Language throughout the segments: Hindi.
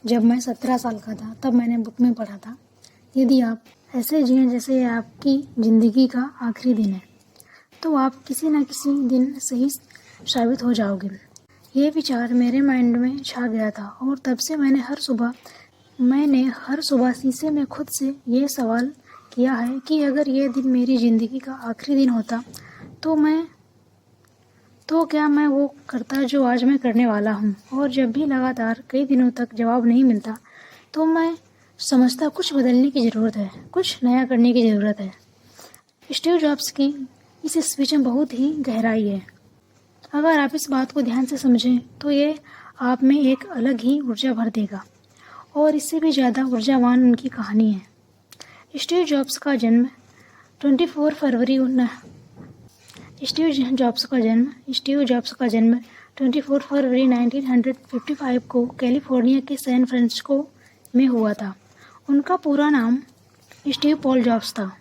जब मैं 17 साल का था तब मैंने बुक में पढ़ा था, यदि आप ऐसे जिएं जैसे आपकी ज़िंदगी का आखिरी दिन है तो आप किसी न किसी दिन सही साबित हो जाओगे। ये विचार मेरे माइंड में छा गया था और तब से मैंने हर सुबह शीशे में खुद से ये सवाल किया है कि अगर ये दिन मेरी ज़िंदगी का आखिरी दिन होता तो क्या मैं वो करता जो आज मैं करने वाला हूँ। और जब भी लगातार कई दिनों तक जवाब नहीं मिलता तो मैं समझता कुछ बदलने की ज़रूरत है, कुछ नया करने की ज़रूरत है। स्टीव जॉब्स की इस स्पीच में बहुत ही गहराई है। अगर आप इस बात को ध्यान से समझें तो ये आप में एक अलग ही ऊर्जा भर देगा। और इससे भी ज़्यादा ऊर्जावान उनकी कहानी है। स्टीव जॉब्स का जन्म 24 फरवरी 1955 को कैलिफोर्निया के सैन फ्रांसिस्को में हुआ था। उनका पूरा नाम स्टीव पॉल जॉब्स था।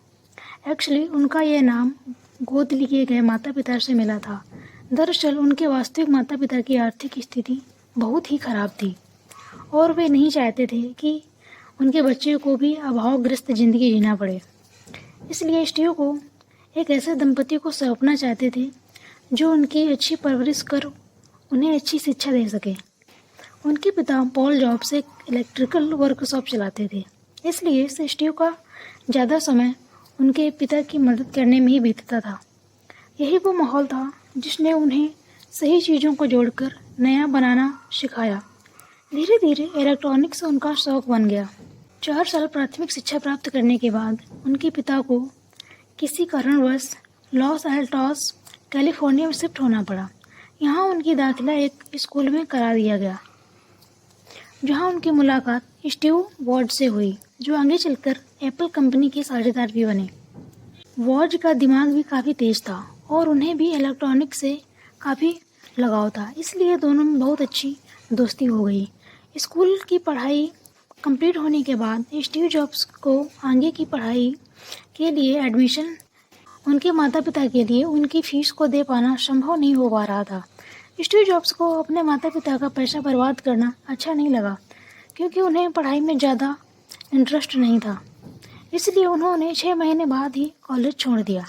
एक्चुअली उनका यह नाम गोद लिए गए माता पिता से मिला था। दरअसल उनके वास्तविक माता पिता की आर्थिक स्थिति बहुत ही खराब थी और वे नहीं चाहते थे कि उनके बच्चे को भी अभावग्रस्त जिंदगी जीना पड़े। इसलिए स्टीव को एक ऐसे दंपति को सौंपना चाहते थे जो उनकी अच्छी परवरिश कर उन्हें अच्छी शिक्षा दे सके। उनके पिता पॉल जॉब्स एक इलेक्ट्रिकल वर्कशॉप चलाते थे, इसलिए स्टीव का ज़्यादा समय उनके पिता की मदद करने में ही बीतता था। यही वो माहौल था जिसने उन्हें सही चीज़ों को जोड़कर नया बनाना सिखाया। धीरे धीरे इलेक्ट्रॉनिक्स उनका शौक बन गया। 4 साल प्राथमिक शिक्षा प्राप्त करने के बाद उनके पिता को किसी कारणवश लॉस एल्टोस कैलिफोर्निया में शिफ्ट होना पड़ा। यहाँ उनकी दाखिला एक स्कूल में करा दिया गया, जहाँ उनकी मुलाकात स्टीव वॉज से हुई, जो आगे चलकर एप्पल कंपनी के साझेदार भी बने। वॉज का दिमाग भी काफ़ी तेज था और उन्हें भी इलेक्ट्रॉनिक्स से काफ़ी लगाव था, इसलिए दोनों में बहुत अच्छी दोस्ती हो गई। स्कूल की पढ़ाई कंप्लीट होने के बाद स्टीव जॉब्स को आगे की पढ़ाई के लिए एडमिशन उनके माता पिता के लिए उनकी फीस को दे पाना संभव नहीं हो पा रहा था। स्टीव जॉब्स को अपने माता पिता का पैसा बर्बाद करना अच्छा नहीं लगा, क्योंकि उन्हें पढ़ाई में ज़्यादा इंटरेस्ट नहीं था। इसलिए उन्होंने 6 महीने बाद ही कॉलेज छोड़ दिया।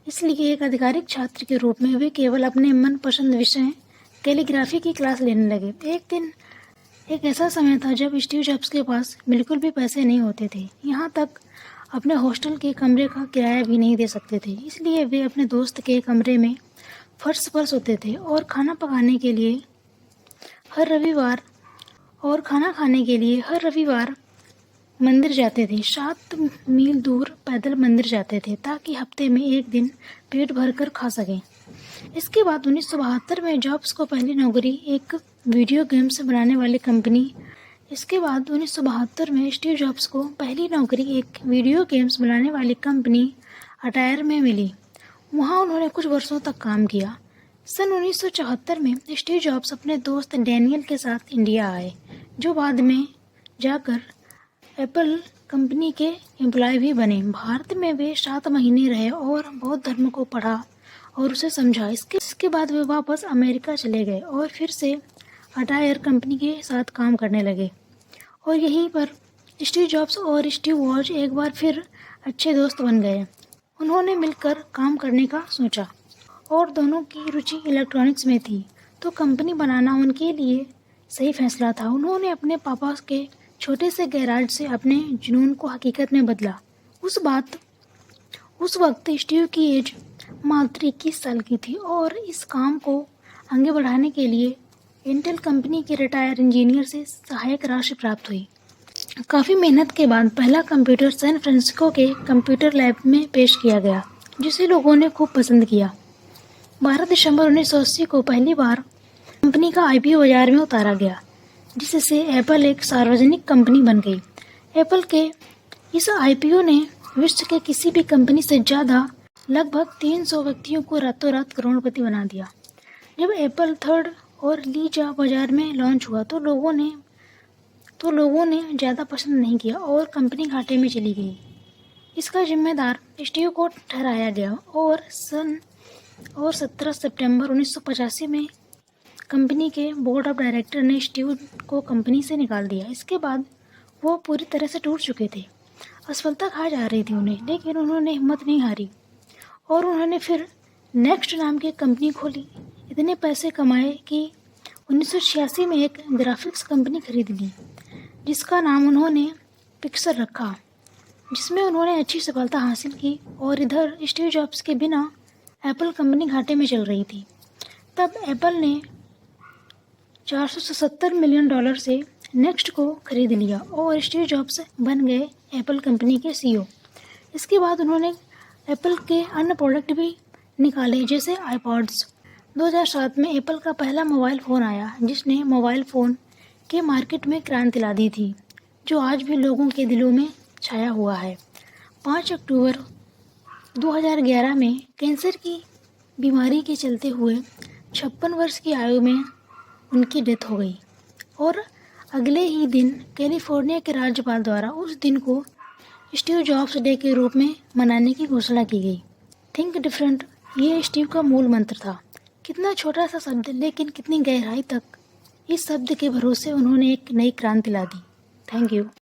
इसलिए एक आधिकारिक छात्र के रूप में वे केवल अपने मनपसंद विषय कैलीग्राफी की क्लास लेने लगे। एक ऐसा समय था जब स्टीव जॉब्स के पास बिल्कुल भी पैसे नहीं होते थे, यहाँ तक अपने हॉस्टल के कमरे का किराया भी नहीं दे सकते थे। इसलिए वे अपने दोस्त के कमरे में फर्श पर सोते थे और खाना खाने के लिए हर रविवार मंदिर जाते थे। 7 मील दूर पैदल मंदिर जाते थे ताकि हफ्ते में एक दिन पेट भरकर खा सकें। इसके बाद 1972 में जॉब्स को पहली नौकरी एक वीडियो गेम्स बनाने वाली कंपनी स्टीव जॉब्स को पहली नौकरी एक वीडियो गेम्स बनाने वाली कंपनी अटायर में मिली। वहाँ उन्होंने कुछ वर्षों तक काम किया। सन 1974 में स्टीव जॉब्स अपने दोस्त डैनियल के साथ इंडिया आए, जो बाद में जाकर एप्पल कंपनी के एम्प्लॉय भी बने। भारत में वे 7 महीने रहे और बौद्ध धर्म को पढ़ा और उसे समझा। इसके बाद वे वापस अमेरिका चले गए और फिर से अटायर कंपनी के साथ काम करने लगे। और यहीं पर स्टीव जॉब्स और स्टीव वॉज एक बार फिर अच्छे दोस्त बन गए। उन्होंने मिलकर काम करने का सोचा और दोनों की रुचि इलेक्ट्रॉनिक्स में थी, तो कंपनी बनाना उनके लिए सही फैसला था। उन्होंने अपने पापा के छोटे से गैराज से अपने जुनून को हकीकत में बदला। उस वक्त स्टीव की एज मात्र 21 साल की थी और इस काम को आगे बढ़ाने के लिए इंटेल कंपनी के रिटायर इंजीनियर से सहायक राशि प्राप्त हुई। काफ़ी मेहनत के बाद पहला कंप्यूटर सैन फ्रांसिस्को के कंप्यूटर लैब में पेश किया गया, जिसे लोगों ने खूब पसंद किया। 12 दिसंबर 1980 को पहली बार कंपनी का आईपीओ बाजार में उतारा गया, जिससे एप्पल एक सार्वजनिक कंपनी बन गई। एप्पल के इस आईपीओ ने विश्व के किसी भी कंपनी से ज़्यादा लगभग 300 व्यक्तियों को रातों रात करोड़पति बना दिया। जब एप्पल थर्ड और लीजा बाजार में लॉन्च हुआ तो लोगों ने ज़्यादा पसंद नहीं किया और कंपनी घाटे में चली गई। इसका जिम्मेदार स्टीव को ठहराया गया और 17 सितंबर 1985 में कंपनी के बोर्ड ऑफ डायरेक्टर ने स्टीव को कंपनी से निकाल दिया। इसके बाद वो पूरी तरह से टूट चुके थे। असफलता खा जा रही थी उन्हें, लेकिन उन्होंने हिम्मत नहीं हारी और उन्होंने फिर नेक्स्ट नाम की कंपनी खोली। इतने पैसे कमाए कि 1986 में एक ग्राफिक्स कंपनी खरीद ली, जिसका नाम उन्होंने पिक्सर रखा, जिसमें उन्होंने अच्छी सफलता हासिल की। और इधर स्टीव जॉब्स के बिना एप्पल कंपनी घाटे में चल रही थी। तब एप्पल ने $477 मिलियन से नेक्स्ट को खरीद लिया और स्टीव जॉब्स बन गए एप्पल कंपनी के CEO। इसके बाद उन्होंने एप्पल के अन्य प्रोडक्ट भी निकाले, जैसे आईपॉड्स। 2007 में एप्पल का पहला मोबाइल फ़ोन आया, जिसने मोबाइल फ़ोन के मार्केट में क्रांति ला दी थी, जो आज भी लोगों के दिलों में छाया हुआ है। 5 अक्टूबर 2011 में कैंसर की बीमारी के चलते हुए 56 वर्ष की आयु में उनकी डेथ हो गई और अगले ही दिन कैलिफोर्निया के राज्यपाल द्वारा उस दिन को स्टीव जॉब्स डे के रूप में मनाने की घोषणा की गई। थिंक डिफरेंट, ये स्टीव का मूल मंत्र था। कितना छोटा सा शब्द, लेकिन कितनी गहराई तक। इस शब्द के भरोसे उन्होंने एक नई क्रांति ला दी। Thank you.